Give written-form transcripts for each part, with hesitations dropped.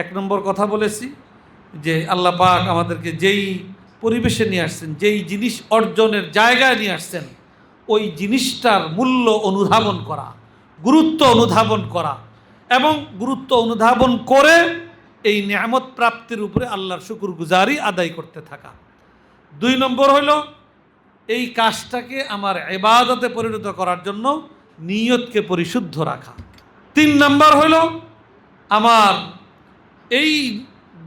এক নম্বর কথা বলেছি যে আল্লাহ পাক আমাদেরকে যেই পরিবেশে নিয়ে আসছেন, যেই জিনিস অর্জনের জায়গায় নিয়ে আসছেন, ওই জিনিসটার মূল্য অনুধাবন করা, গুরুত্ব অনুধাবন করা এবং গুরুত্ব অনুধাবন করে এই নিয়ামত প্রাপ্তির উপরে আল্লাহর শুকরগুজারি আদায় করতে থাকা। 2 নম্বর হইল এই কাজটাকে আমার ইবাদতে পরিণত করার জন্য নিয়তকে পরিশুদ্ধ রাখা। 3 নম্বর হইল আমার এই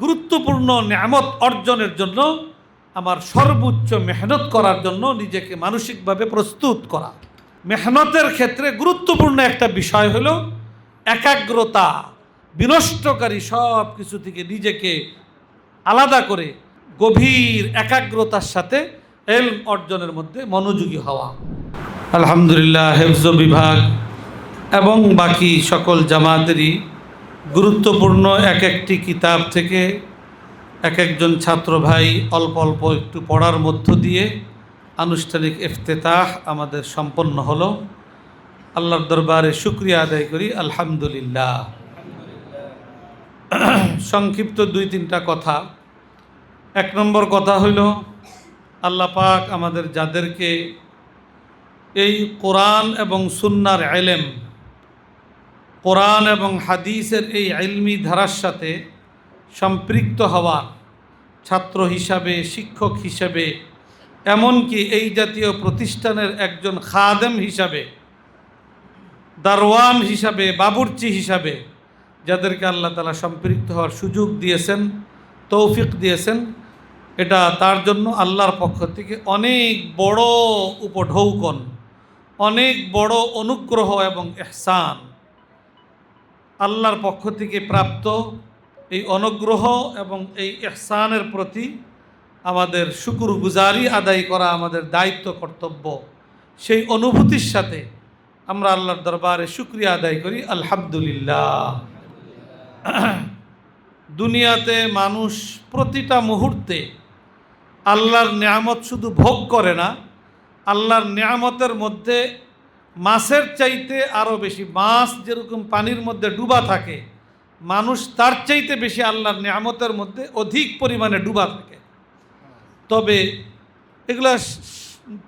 গুরুত্বপূর্ণ নিয়ামত অর্জনের জন্য আমার সর্বোচ্চ মেহনত করার জন্য নিজেকে মানসিকভাবে প্রস্তুত করা। মেহনতের ক্ষেত্রে গুরুত্বপূর্ণ একটা বিষয় হলো একাগ্রতা। বিনষ্টকারী সব কিছু থেকে নিজেকে আলাদা করে গভীর একাগ্রতার সাথে ইলম অর্জনের মধ্যে মনোযোগী হওয়া। আলহামদুলিল্লাহ, হেফজ বিভাগ এবং বাকি সকল জামাতেরই গুরুত্বপূর্ণ এক একটি কিতাব থেকে এক একজন ছাত্র ভাই অল্প অল্প একটু পড়ার মধ্য দিয়ে আনুষ্ঠানিক ইফতেতাহ আমাদের সম্পন্ন হলো। আল্লাহর দরবারে শুকরিয়া আদায় করি, আলহামদুলিল্লাহ। সংক্ষিপ্ত 2-3টা কথা। 1 নম্বর কথা হইল আল্লাহ পাক আমাদের যাদেরকে এই কোরআন এবং সুন্নাহর ইলম, কোরআন এবং হাদিসের এই ইলমি ধারার সাথে সম্পৃক্ত হওয়ার ছাত্র হিসাবে, শিক্ষক হিসাবে, এমনকি এই জাতীয় প্রতিষ্ঠানের একজন খাদেম হিসাবে, দারওয়ান হিসাবে, বাবুর্চি হিসাবে যাদেরকে আল্লাহ তাআলা সম্পৃক্ত হওয়ার সুযোগ দিয়েছেন, তৌফিক দিয়েছেন, এটা তার জন্য আল্লাহর পক্ষ থেকে অনেক বড় উপঢৌকন, অনেক বড় অনুগ্রহ এবং ইহসান। আল্লাহর পক্ষ থেকে প্রাপ্ত এই অনুগ্রহ এবং এই ইহসানের প্রতি আমাদের শুকরগুজারি আদায় করা আমাদের দায়িত্ব, কর্তব্য। সেই অনুভূতির সাথে আমরা আল্লাহর দরবারে শুকরিয়া আদায় করি, আলহামদুলিল্লাহ। দুনিয়াতে মানুষ প্রতিটা মুহূর্তে আল্লাহর নিয়ামত শুধু ভোগ করে না, আল্লাহর নিয়ামতের মধ্যে মাছের চাইতে আরও বেশি, মাছ যেরকম পানির মধ্যে ডুবা থাকে, মানুষ তার চাইতে বেশি আল্লাহর নিয়ামতের মধ্যে অধিক পরিমাণে ডুবা থাকে। তবে এগুলা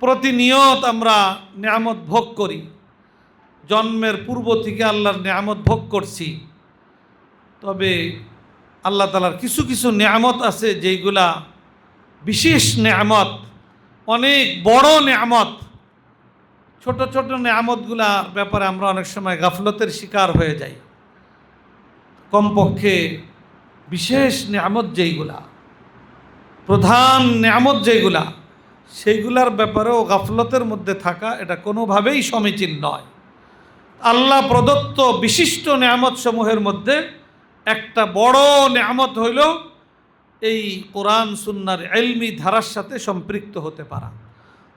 প্রতিনিয়ত আমরা নিয়ামত ভোগ করি, জন্মের পূর্ব থেকে আল্লাহর নিয়ামত ভোগ করছি। তবে আল্লাহ তাআলার কিছু কিছু নিয়ামত আছে যেইগুলা বিশেষ নিয়ামত, অনেক বড় নিয়ামত। ছোট ছোট নিয়ামতগুলার ব্যাপারে আমরা অনেক সময় গাফলতের শিকার হয়ে যাই। কমপক্ষে বিশেষ নিয়ামত যেইগুলা, প্রধান নিয়ামত যেইগুলা, সেইগুলার ব্যাপারেও গাফলতের মধ্যে থাকা এটা কোনোভাবেই সমীচীন নয়। আল্লাহ প্রদত্ত বিশিষ্ট নিয়ামত সমূহের মধ্যে একটা বড় নিয়ামত হইল এই কোরআন সুন্নাহর ইলমি ধারার সাথে সম্পৃক্ত হতে পারা,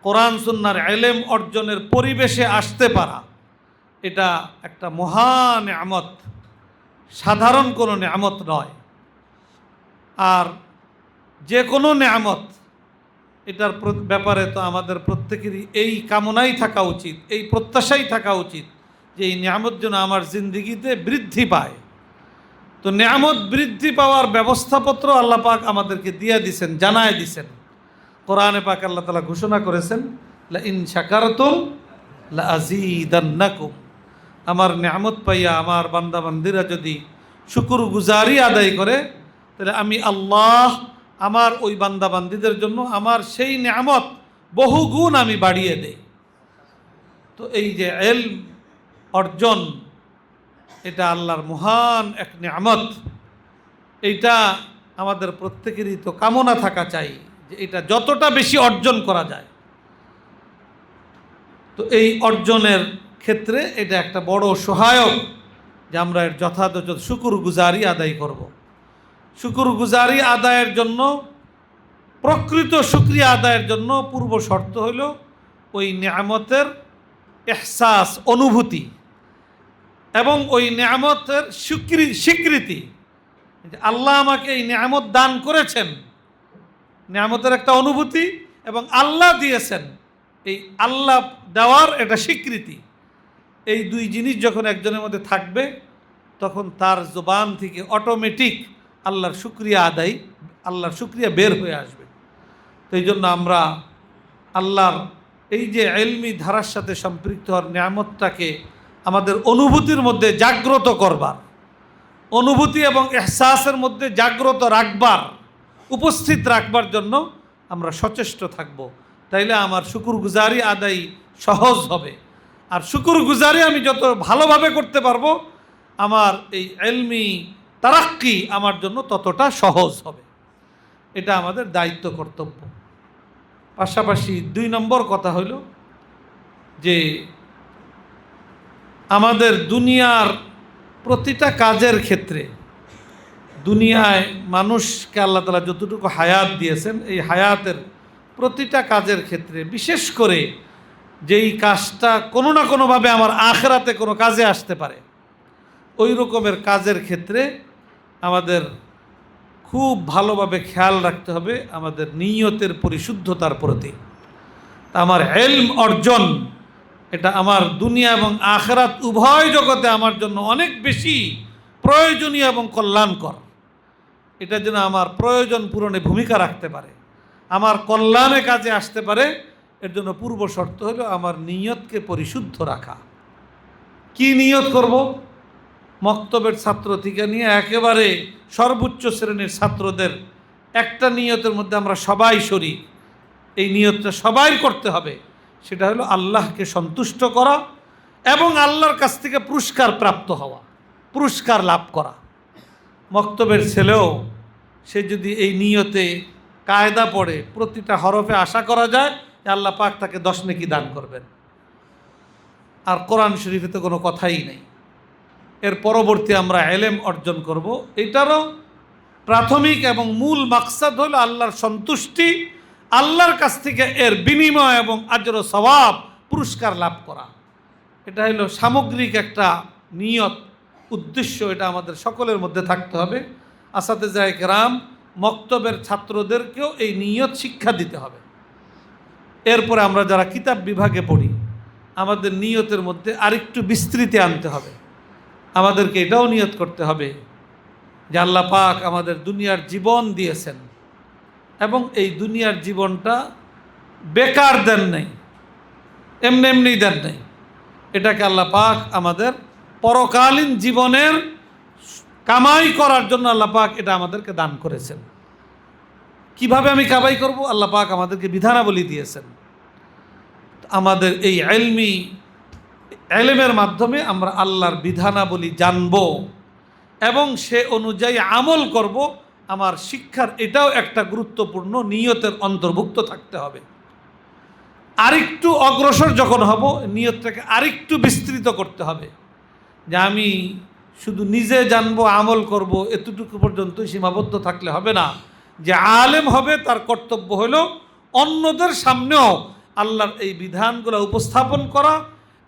কোরআন সুন্নাহর ইলম অর্জনের পরিবেশে আসতে পারা। এটা একটা মহান নিয়ামত, সাধারণ কোনো নিয়ামত নয়। আর যে কোনো নিয়ামত, এটার ব্যাপারে তো আমাদের প্রত্যেকেরই এই কামনাই থাকা উচিত, এই প্রত্যাশাই থাকা উচিত যে এই নিয়ামত যেন আমার জিন্দিগিতে বৃদ্ধি পায়। তো নিয়ামত বৃদ্ধি পাওয়ার ব্যবস্থাপত্র আল্লাহ পাক আমাদেরকে দিয়ে দিছেন, জানায় দিছেন। কোরআনে পাক আল্লাহ তাআলা ঘোষণা করেছেন, লা ইন শাকারতুম লা আযীদান্নাকুম। আমার নিয়ামত পাইয়া আমার বান্দা বান্দিরা যদি শুকরগুজারি আদায় করে, তাহলে আমি আল্লাহ আমার ওই বান্দা বান্দিদের জন্য আমার সেই নিয়ামত বহুগুণ আমি বাড়িয়ে দেই। তো এই যে ইলম অর্জন, এটা আল্লাহর মহান এক নিয়ামত। এইটা আমাদের প্রত্যেকেরই তো কামনা থাকা চাই যে এটা যতটা বেশি অর্জন করা যায়। তো এই অর্জনের ক্ষেত্রে এটা একটা বড় সহায়ক যে আমরা এর যথাযথ শুকরগুজারি আদায় করব। শুকরগুজারি আদায়ের জন্য, প্রকৃত শুকরিয়া আদায়ের জন্য পূর্ব শর্ত হইল ওই নিয়ামতের ইহসাস, অনুভূতি, এবং ওই নিয়ামতের স্বীকৃতি। আল্লাহ আমাকে এই নিয়ামত দান করেছেন, নিয়ামতের একটা অনুভূতি, এবং আল্লাহ দিয়েছেন, এই আল্লাহ দেওয়ার এটা স্বীকৃতি। এই দুই জিনিস যখন একজনের মধ্যে থাকবে তখন তার জবান থেকে অটোমেটিক আল্লাহর শুকরিয়া বের হয়ে আসবে। তো এই জন্য আমরা আল্লাহর এই যে ইলমি ধারার সাথে সম্পৃক্ত হওয়ার নিয়ামতটাকে আমাদের অনুভূতির মধ্যে জাগ্রত করবার, অনুভূতি এবং এহসাসের মধ্যে জাগ্রত রাখবার, উপস্থিত রাখবার জন্য আমরা সচেষ্ট থাকব। তাইলে আমার শুকরগুজারি আদায় সহজ হবে। আর শুকরগুজারি আমি যত ভালোভাবে করতে পারবো, আমার এই ইলমি তারাক্কি আমার জন্য ততটা সহজ হবে। এটা আমাদের দায়িত্ব, কর্তব্য। পাশাপাশি 2 নম্বর কথা হইল যে আমাদের দুনিয়ার প্রতিটা কাজের ক্ষেত্রে, দুনিয়ায় মানুষকে আল্লাহ তাআলা যতটুকু হায়াত দিয়েছেন, এই হায়াতের প্রতিটা কাজের ক্ষেত্রে, বিশেষ করে যেই কাজটা কোনো না কোনোভাবে আমার আখিরাতে কোনো কাজে আসতে পারে, ওই রকমের কাজের ক্ষেত্রে আমাদের খুব ভালোভাবে খেয়াল রাখতে হবে আমাদের নিয়তের পরিশুদ্ধতার প্রতি। আমার ইলম অর্জন, এটা আমার দুনিয়া এবং আখিরাত উভয় জগতে আমার জন্য অনেক বেশি প্রয়োজনীয় এবং কল্যাণকর। এটা যেন আমার প্রয়োজন পূরণে ভূমিকা রাখতে পারে, আমার কল্যাণে কাজে আসতে পারে, এর জন্য পূর্ব শর্ত হলো আমার নিয়তকে পরিশুদ্ধ রাখা। কি নিয়ত করব? মক্তবের ছাত্র থেকে নিয়ে একেবারে সর্বোচ্চ শ্রেণীর ছাত্রদের একটা নিয়তের মধ্যে আমরা সবাই শরীক। এই নিয়তটা সবাই করতে হবে। সেটা হলো আল্লাহকে সন্তুষ্ট করা এবং আল্লাহর কাছ থেকে পুরস্কার প্রাপ্ত হওয়া, পুরস্কার লাভ করা। মক্তবের ছেলেও সে যদি এই নিয়তে কায়দা পড়ে, প্রতিটা হরফে আশা করা যায় যে আল্লাহ পাক তাকে 10 নেকি দান করবেন। আর কোরআন শরীফে তো কোনো কথাই নেই। এর পরবর্তী আমরা ইলম অর্জন করব, এটারও প্রাথমিক এবং মূল মাকসাদ হলো আল্লাহর সন্তুষ্টি, আল্লাহর কাছ থেকে এর বিনিময় এবং আজর ও সওয়াব, পুরস্কার লাভ করা। এটা হলো সামগ্রিক একটা নিয়ত, উদ্দেশ্য। এটা আমাদের সকলের মধ্যে থাকতে হবে। আসাতেজায়ে কেরাম, মক্তবের ছাত্রদেরকেও এই নিয়ত শিক্ষা দিতে হবে। এরপরে আমরা যারা কিতাব বিভাগে পড়ি, আমাদের নিয়তের মধ্যে আরেকটু বিস্তৃতি আনতে হবে। আমাদেরকে এটাও নিয়ত করতে হবে যে আল্লাহ পাক আমাদের দুনিয়ার জীবন দিয়েছেন এবং এই দুনিয়ার জীবনটা বেকার দেন নাই, এমনি এমনি দেন নাই। এটাকে আল্লাহ পাক আমাদের পরকালীন জীবনের কামাই করার জন্য আল্লাহ পাক এটা আমাদেরকে দান করেছেন। কিভাবে আমি কামাই করব? আল্লাহ পাক আমাদেরকে বিধানাবলী দিয়েছেন। আমাদের এই ইলমের মাধ্যমে আমরা আল্লাহর বিধানাবলী জানব এবং সে অনুযায়ী আমল করব। আমার শিক্ষার এটাও একটা গুরুত্বপূর্ণ নিয়তের অন্তর্ভুক্ত থাকতে হবে। আরেকটু অগ্রসর যখন হব, নিয়তটাকে আরেকটু বিস্তৃত করতে হবে যে আমি শুধু নিজে জানবো, আমল করব, এতটুকু পর্যন্তই সীমাবদ্ধ থাকলে হবে না। যে আলেম হবে তার কর্তব্য হলো অন্যদের সামনেও আল্লাহর এই বিধানগুলো উপস্থাপন করা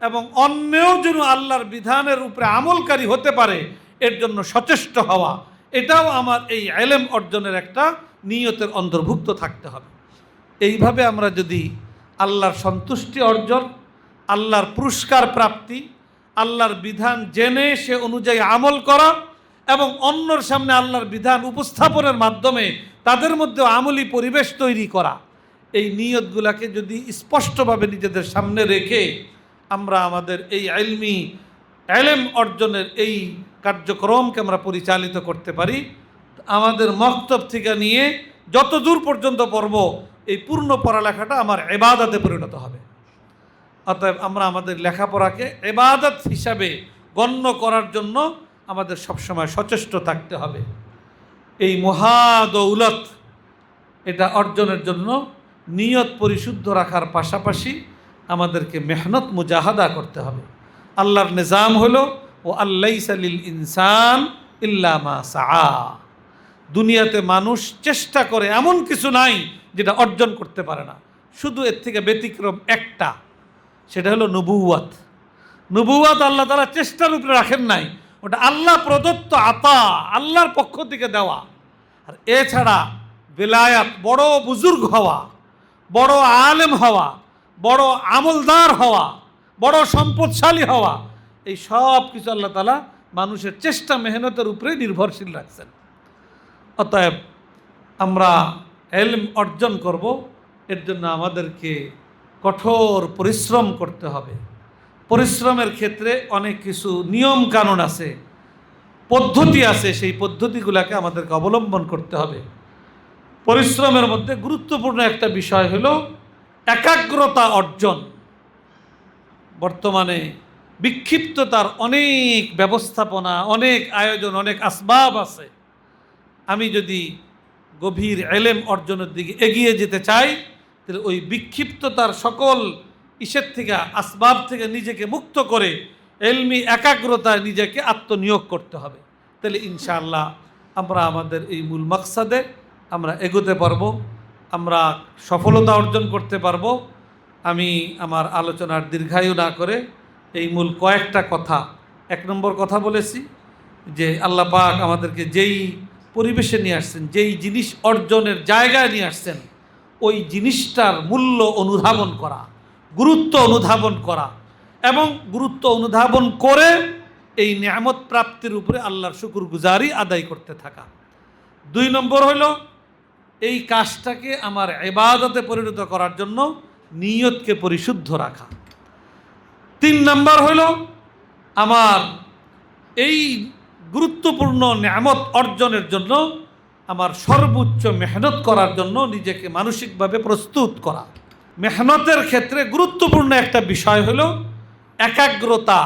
এবং অন্যেও যেন আল্লাহর বিধানের উপরে আমলকারী হতে পারে, এর জন্য সচেষ্ট হওয়া। এটাও আমার এই ইলম অর্জনের একটা নিয়তের অন্তর্ভুক্ত থাকতে হবে। এইভাবে আমরা যদি আল্লাহর সন্তুষ্টি অর্জন, আল্লাহর পুরস্কার প্রাপ্তি, আল্লাহর বিধান জেনে সে অনুযায়ী আমল করা এবং অন্যর সামনে আল্লাহর বিধান উপস্থাপনের মাধ্যমে তাদের মধ্যে আমলি পরিবেশ তৈরি করা, এই নিয়তগুলোকে যদি স্পষ্টভাবে নিজেদের সামনে রেখে আমরা আমাদের এই ইলম অর্জনের এই কার্যক্রমকে আমরা পরিচালিত করতে পারি, আমাদের মক্তব থেকে নিয়ে যত দূর পর্যন্ত পড়ব, এই পূর্ণ পড়ালেখাটা আমার ইবাদতে পরিণত হবে। অতএব আমরা আমাদের লেখাপড়াকে ইবাদত হিসাবে গণ্য করার জন্য আমাদের সবসময় সচেষ্ট থাকতে হবে। এই মহাদৌলত এটা অর্জনের জন্য নিয়ত পরিশুদ্ধ রাখার পাশাপাশি আমাদেরকে মেহনত মুজাহাদা করতে হবে। আল্লাহর নিজাম হলো ও আল্লাইসা লিল ইনসান ইল্লা মা সাআ। দুনিয়াতে মানুষ চেষ্টা করে এমন কিছু নাই যেটা অর্জন করতে পারে না। শুধু এর থেকে ব্যতিক্রম একটা, সেটা হলো নবুওয়াত। নবুওয়াত আল্লাহ তাআলা চেষ্টার উপরে রাখেন নাই, ওটা আল্লাহ প্রদত্ত আতা, আল্লাহর পক্ষ থেকে দেওয়া। আর এছাড়া বেলায়াত, বড় বুজুর্গ হওয়া, বড় আলেম হওয়া, বড় আমলদার হওয়া, বড় সম্পদশালী হওয়া, এই সব কিছু আল্লাহ তাআলা মানুষের চেষ্টা মেহনতের উপরে নির্ভরশীল রাখছেন। অতএব আমরা ইলম অর্জন করব, এর জন্য আমাদেরকে কঠোর পরিশ্রম করতে হবে। পরিশ্রমের ক্ষেত্রে অনেক কিছু নিয়ম কানুন আছে, পদ্ধতি আছে, সেই পদ্ধতিগুলোকে আমাদেরকে অবলম্বন করতে হবে। পরিশ্রমের মধ্যে গুরুত্বপূর্ণ একটা বিষয় হলো একাগ্রতা অর্জন। বর্তমানে বিক্ষিপ্ততার অনেক ব্যবস্থাপনা, অনেক আয়োজন, অনেক আসবাব আছে। আমি যদি গভীর ইলম অর্জনের দিকে এগিয়ে যেতে চাই, তাহলে ওই বিক্ষিপ্ততার সকল ইসের থেকে, আসবাব থেকে নিজেকে মুক্ত করে ইলমি একাগ্রতায় নিজেকে আত্মনিয়োগ করতে হবে। তাহলে ইনশাআল্লাহ আমরা আমাদের এই মূল মাকসাদে আমরা এগোতে পারবো, আমরা সফলতা অর্জন করতে পারবো। আমি আমার আলোচনার দীর্ঘায়ু না করে এই মূল কয়েকটা কথা, 1 নম্বর কথা বলেছি যে আল্লাহ পাক আমাদেরকে যেই পরিবেশে নিয়ে আসছেন, যেই জিনিস অর্জনের জায়গায় নিয়ে আসছেন, ওই জিনিসটার মূল্য অনুধাবন করা, গুরুত্ব অনুধাবন করা, এবং গুরুত্ব অনুধাবন করে এই নিয়ামত প্রাপ্তির উপরে আল্লাহর শুকরগুজারি আদায় করতে থাকা। 2 নম্বর হলো এই কাজটাকে আমার ইবাদতে পরিণত করার জন্য নিয়তকে পরিশুদ্ধ রাখা। 3 নম্বর হলো আমার এই গুরুত্বপূর্ণ নিয়ামত অর্জনের জন্য আমার সর্বোচ্চ মেহনত করার জন্য নিজেকে মানসিকভাবে প্রস্তুত করা। মেহনতের ক্ষেত্রে গুরুত্বপূর্ণ একটা বিষয় হলো একাগ্রতা,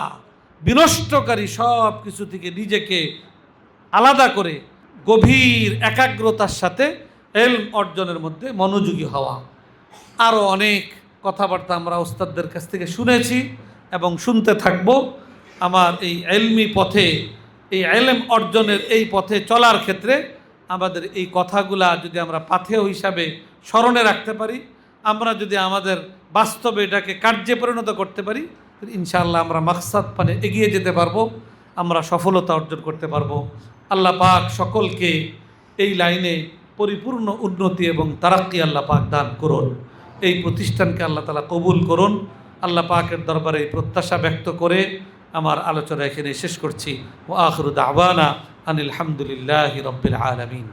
বিনষ্টকারী সব কিছু থেকে নিজেকে আলাদা করে গভীর একাগ্রতার সাথে ইলম অর্জনের মধ্যে মনোযোগী হওয়া। আরও অনেক কথাবার্তা আমরা ওস্তাদদের কাছ থেকে শুনেছি এবং শুনতে থাকব। আমার এই ইলমি পথে, এই ইলম অর্জনের এই পথে চলার ক্ষেত্রে আমাদের এই কথাগুলা যদি আমরা পাথেয় হিসাবে স্মরণে রাখতে পারি, আমরা যদি আমাদের বাস্তবে এটাকে কার্যে পরিণত করতে পারি, ইনশাআল্লাহ আমরা মাকসাদ পানে এগিয়ে যেতে পারবো, আমরা সফলতা অর্জন করতে পারবো। আল্লাহ পাক সকলকে এই লাইনে পরিপূর্ণ উন্নতি এবং তারাক্কি আল্লাহ পাক দান করুন। এই প্রতিষ্ঠানকে আল্লাহ তাআলা কবুল করুন। আল্লাহ পাকের দরবারে এই প্রত্যাশা ব্যক্ত করে আমার আলোচনা এখানে শেষ করছি। ওয়া আখিরু দাওয়ানা আনিল হামদুলিল্লাহি রাব্বিল আলামিন।